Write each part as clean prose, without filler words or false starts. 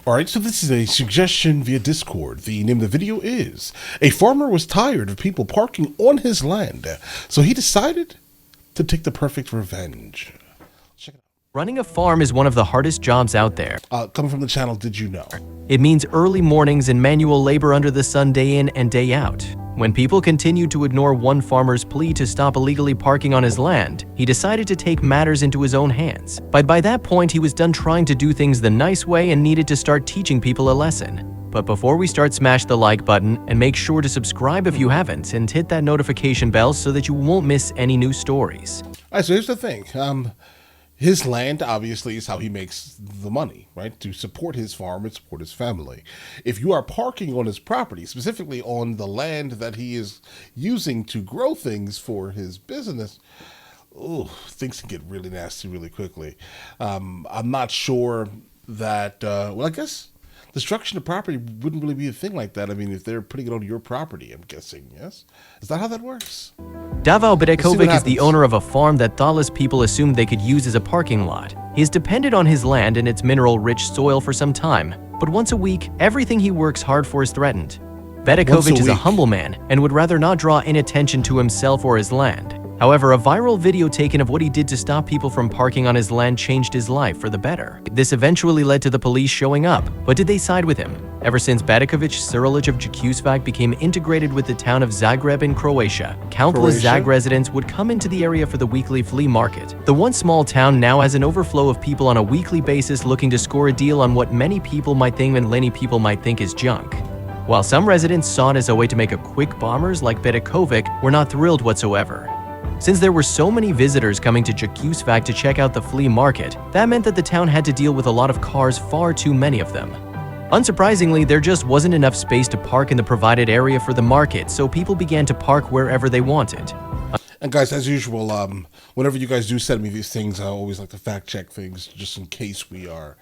All right, so this is a suggestion via Discord. The name of the video is A Farmer Was Tired of People Parking on His Land, so he decided to take the perfect revenge. Check it Running a farm is one of the hardest jobs out there. out. Coming from the channel, Did You Know? It means early mornings and manual labor under the sun day in and day out. When people continued to ignore one farmer's plea to stop illegally parking on his land, he decided to take matters into his own hands. But by that point, he was done trying to do things the nice way and needed to start teaching people a lesson. But before we start, smash the like button and make sure to subscribe if you haven't, and hit that notification bell so that you won't miss any new stories. All right, so here's the thing. His land, obviously, is how he makes the money, right? To support his farm and support his family. If you are parking on his property, specifically on the land that he is using to grow things for his business, things can get really nasty really quickly. I'm not sure that, well, I guess destruction of property wouldn't really be a thing like that. I mean, if they're putting it on your property, I'm guessing, yes? Is that how that works? Davao Let's see Bedekovic what is the happens. owner of a farm that thoughtless people assumed they could use as a parking lot. He's depended on his land and its mineral-rich soil for some time, but once a week, everything he works hard for is threatened. Bedekovic is a week. humble man and would rather not draw any attention to himself or his land. However, a viral video taken of what he did to stop people from parking on his land changed his life for the better. This eventually led to the police showing up, but did they side with him? Ever since Bedekovic Cyrillic of Jakusvac became integrated with the town of Zagreb in Croatia, countless Zag residents would come into the area for the weekly flea market. The once small town now has an overflow of people on a weekly basis looking to score a deal on what many people might think and many people might think is junk. While some residents saw it as a way to make a quick bombers like Bedekovic were not thrilled whatsoever. Since there were so many visitors coming to Jakusvac to check out the flea market, that meant that the town had to deal with a lot of cars, far too many of them. Unsurprisingly, there just wasn't enough space to park in the provided area for the market, so people began to park wherever they wanted. And guys, as usual, whenever you guys do send me these things, I always like to fact check things just in case we are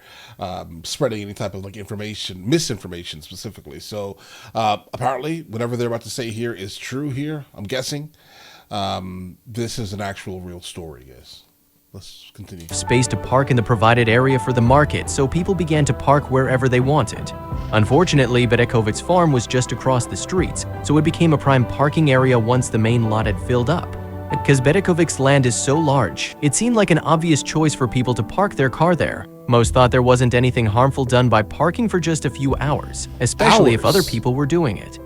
spreading any type of like information, misinformation specifically. So apparently, whatever they're about to say here is true here, I'm guessing. This is an actual real story, guys. Let's continue. Space to park in the provided area for the market, so people began to park wherever they wanted. Unfortunately, Bedekovic's farm was just across the streets, so it became a prime parking area once the main lot had filled up. Because Bedekovic's land is so large, it seemed like an obvious choice for people to park their car there. Most thought there wasn't anything harmful done by parking for just a few hours, especially if other people were doing it.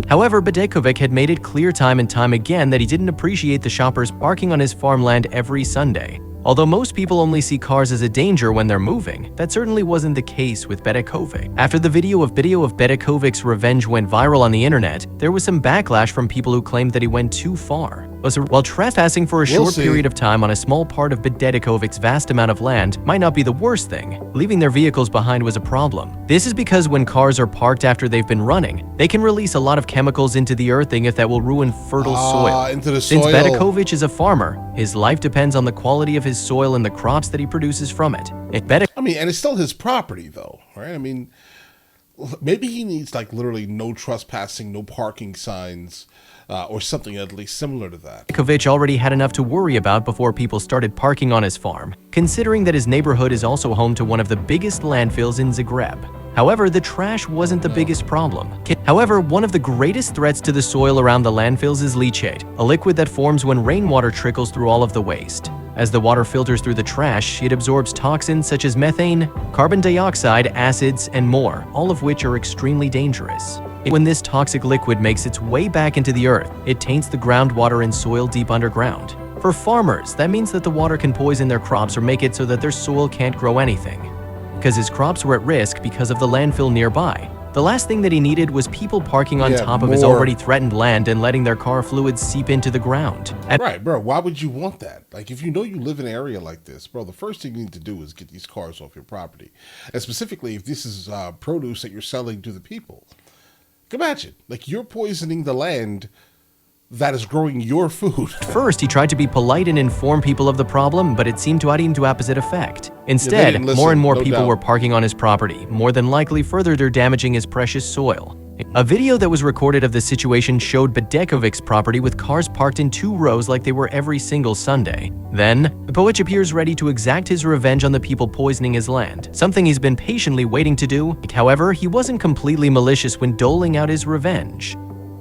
However, Bedekovic had made it clear time and time again that he didn't appreciate the shoppers parking on his farmland every Sunday. Although most people only see cars as a danger when they're moving, that certainly wasn't the case with Bedekovic. After the video of Bedekovic's revenge went viral on the internet, there was some backlash from people who claimed that he went too far. While trespassing for a short period of time on a small part of Bedekovic's vast amount of land might not be the worst thing, leaving their vehicles behind was a problem. This is because when cars are parked after they've been running, they can release a lot of chemicals into the earthing that will ruin fertile soil. Since Bedekovic is a farmer, his life depends on the quality of his soil and the crops that he produces from it. I mean, and it's still his property though, right? I mean, maybe he needs like literally no trespassing, no parking signs, or something at least similar to that. Bedekovic already had enough to worry about before people started parking on his farm, considering that his neighborhood is also home to one of the biggest landfills in Zagreb. However, the trash wasn't the biggest problem. However, one of the greatest threats to the soil around the landfills is leachate, a liquid that forms when rainwater trickles through all of the waste. As the water filters through the trash, it absorbs toxins such as methane, carbon dioxide, acids, and more, all of which are extremely dangerous. When this toxic liquid makes its way back into the earth, it taints the groundwater and soil deep underground. For farmers, that means that the water can poison their crops or make it so that their soil can't grow anything. Because his crops were at risk because of the landfill nearby, the last thing that he needed was people parking on top of his already threatened land and letting their car fluids seep into the ground. Right, bro, why would you want that? Like, if you know you live in an area like this, bro, the first thing you need to do is get these cars off your property. And specifically, if this is produce that you're selling to the people. Imagine, like, you're poisoning the land that is growing your food. First, he tried to be polite and inform people of the problem, but it seemed to add into opposite effect. Instead, more and more people were parking on his property, more than likely further damaging his precious soil. A video that was recorded of the situation showed Bedekovic's property with cars parked in 2 rows like they were every single Sunday. Then, Poich appears ready to exact his revenge on the people poisoning his land, something he's been patiently waiting to do. However, he wasn't completely malicious when doling out his revenge.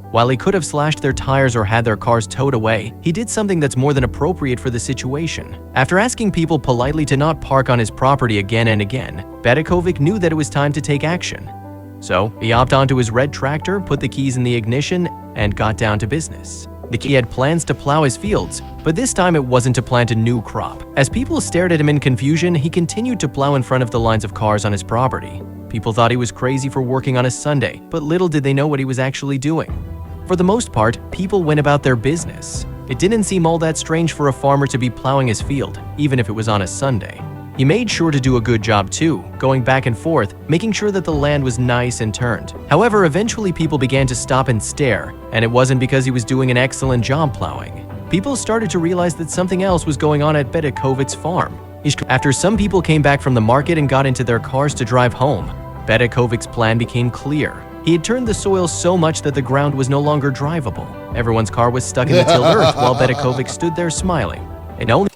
While he could have slashed their tires or had their cars towed away, he did something that's more than appropriate for the situation. After asking people politely to not park on his property again and again, Bedekovic knew that it was time to take action. So, he hopped onto his red tractor, put the keys in the ignition, and got down to business. He had plans to plow his fields, but this time it wasn't to plant a new crop. As people stared at him in confusion, he continued to plow in front of the lines of cars on his property. People thought he was crazy for working on a Sunday, but little did they know what he was actually doing. For the most part, people went about their business. It didn't seem all that strange for a farmer to be plowing his field, even if it was on a Sunday. He made sure to do a good job too, going back and forth, making sure that the land was nice and turned. However, eventually people began to stop and stare, and it wasn't because he was doing an excellent job plowing. People started to realize that something else was going on at Bedekovic's farm. After some people came back from the market and got into their cars to drive home, Bedekovic's plan became clear. He had turned the soil so much that the ground was no longer drivable. Everyone's car was stuck in the tilled earth while Bedekovic stood there smiling.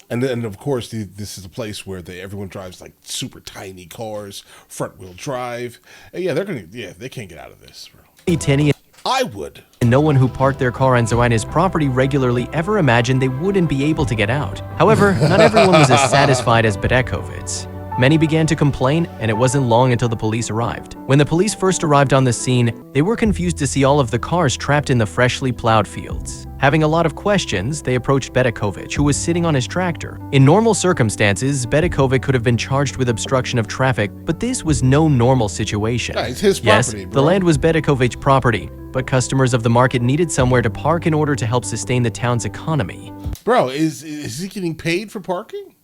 And then, of course, this is a place where everyone drives like super tiny cars, front wheel drive. And they can't get out of this, bro. Tinny I would. and no one who parked their car on Zoana's property regularly ever imagined they wouldn't be able to get out. However, not everyone was as satisfied as Bedekovic's. Many began to complain, and it wasn't long until the police arrived. When the police first arrived on the scene, they were confused to see all of the cars trapped in the freshly plowed fields. Having a lot of questions, they approached Bedekovic, who was sitting on his tractor. In normal circumstances, Bedekovic could have been charged with obstruction of traffic, but this was no normal situation. Yeah, it's his property, yes, bro. the land was Bedekovic's property, but customers of the market needed somewhere to park in order to help sustain the town's economy. Bro, is he getting paid for parking?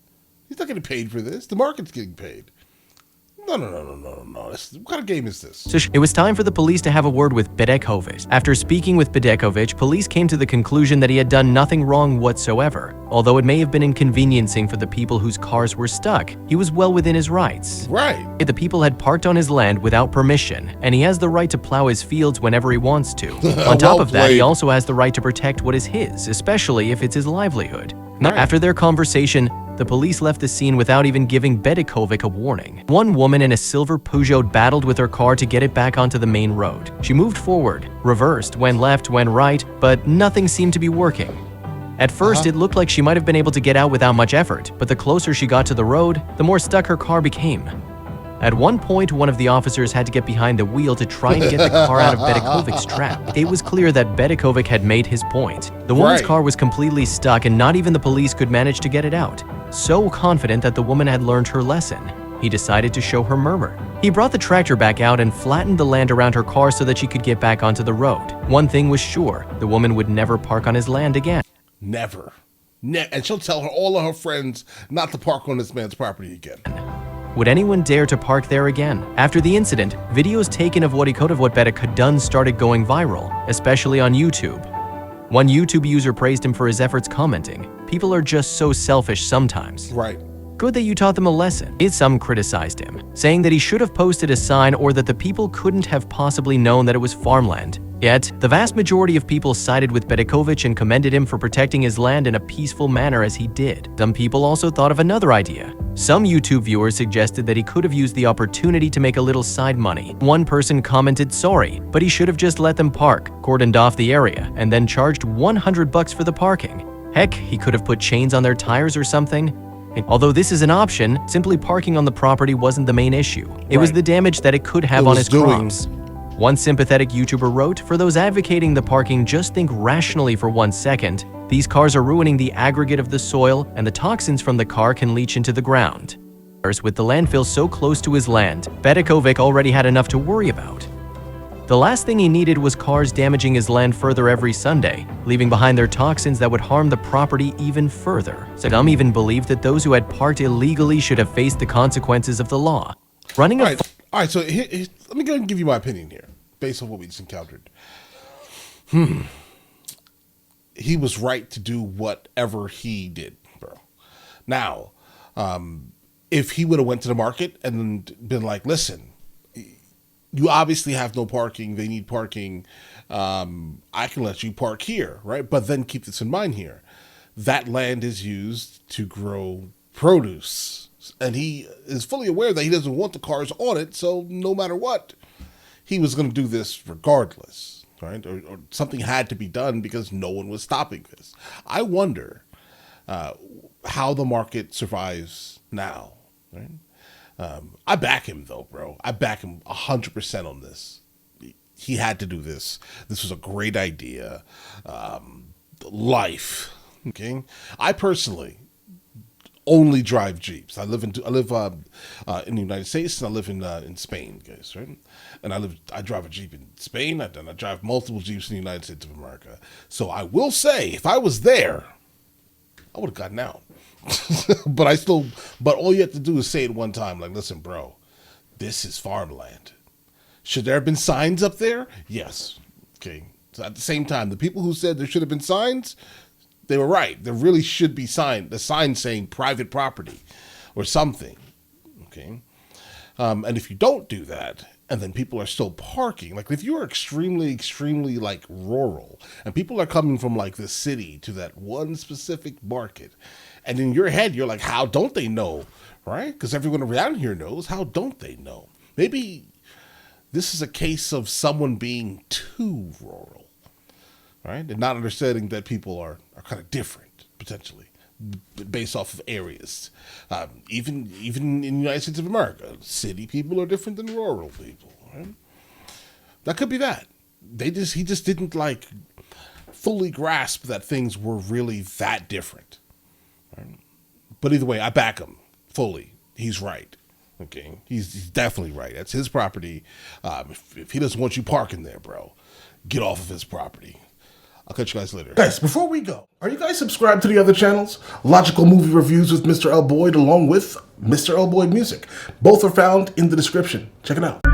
He's not getting paid for this. The market's getting paid. No. What kind of game is this? So it was time for the police to have a word with Bedekovic. After speaking with Bedekovic, police came to the conclusion that he had done nothing wrong whatsoever. Although it may have been inconveniencing for the people whose cars were stuck, he was well within his rights. Right. The people had parked on his land without permission, and he has the right to plow his fields whenever he wants to. On top of that, he also has the right to protect what is his, especially if it's his livelihood. Right. After their conversation, the police left the scene without even giving Bedekovic a warning. One woman in a silver Peugeot battled with her car to get it back onto the main road. She moved forward, reversed, went left, went right, but nothing seemed to be working. At first, it looked like she might have been able to get out without much effort, but the closer she got to the road, the more stuck her car became. At one point, one of the officers had to get behind the wheel to try and get the car out of Bedekovic's trap. It was clear that Bedekovic had made his point. The woman's car was completely stuck and not even the police could manage to get it out. So confident that the woman had learned her lesson, he decided to show her murmur. He brought the tractor back out and flattened the land around her car so that she could get back onto the road. One thing was sure, the woman would never park on his land again. Never. And she'll tell all of her friends not to park on this man's property again. Would anyone dare to park there again? After the incident, videos taken of what Bedek had done started going viral, especially on YouTube. One YouTube user praised him for his efforts, commenting, "People are just so selfish sometimes." Right. Good that you taught them a lesson. Some criticized him, saying that he should have posted a sign or that the people couldn't have possibly known that it was farmland. Yet, the vast majority of people sided with Bedekovic and commended him for protecting his land in a peaceful manner as he did. Some people also thought of another idea. Some YouTube viewers suggested that he could have used the opportunity to make a little side money. One person commented, "Sorry, but he should have just let them park, cordoned off the area, and then charged $100 for the parking. Heck, he could have put chains on their tires or something." Although this is an option, simply parking on the property wasn't the main issue. It was the damage that it could have on his crops. One sympathetic YouTuber wrote, "For those advocating the parking, just think rationally for 1 second. These cars are ruining the aggregate of the soil, and the toxins from the car can leach into the ground." With the landfill so close to his land, Bedekovic already had enough to worry about. The last thing he needed was cars damaging his land further every Sunday, leaving behind their toxins that would harm the property even further. Some even believed that those who had parked illegally should have faced the consequences of the law. Running a All right, so let me go ahead and give you my opinion here, based on what we just encountered. He was right to do whatever he did, bro. Now, if he would have went to the market and been like, "Listen, you obviously have no parking. They need parking. I can let you park here, right? But then keep this in mind here. That land is used to grow produce. And he is fully aware that he doesn't want the cars on it. So no matter what, he was going to do this regardless, right? Or something had to be done because no one was stopping this. I wonder how the market survives now, right? I back him though, bro. I back him 100% on this. He had to do this. This was a great idea. Life, okay. I personally only drive Jeeps. I live in the United States, and I live in Spain, guys, right? And I drive a Jeep in Spain, and I drive multiple Jeeps in the United States of America. So I will say, if I was there, I would have gotten out. But all you have to do is say it one time, like, listen, bro, this is farmland. Should there have been signs up there? Yes. Okay. So at the same time, the people who said there should have been signs, they were right. There really should be the sign saying private property or something. Okay. And if you don't do that, and then people are still parking, like if you are extremely, extremely like rural, and people are coming from like the city to that one specific market, and in your head, you're like, how don't they know? Right? Because everyone around here knows. How don't they know? Maybe this is a case of someone being too rural, right? And not understanding that people are kind of different, potentially, based off of areas. Even in the United States of America, city people are different than rural people, right? That could be that. He just didn't like fully grasp that things were really that different. Right? But either way, I back him fully. He's right. Okay, he's definitely right. That's his property. If he doesn't want you parking there, bro, get off of his property. I'll catch you guys later. Guys, before we go, are you guys subscribed to the other channels? Logical Movie Reviews with Mr. L. Boyd along with Mr. L. Boyd Music. Both are found in the description. Check it out.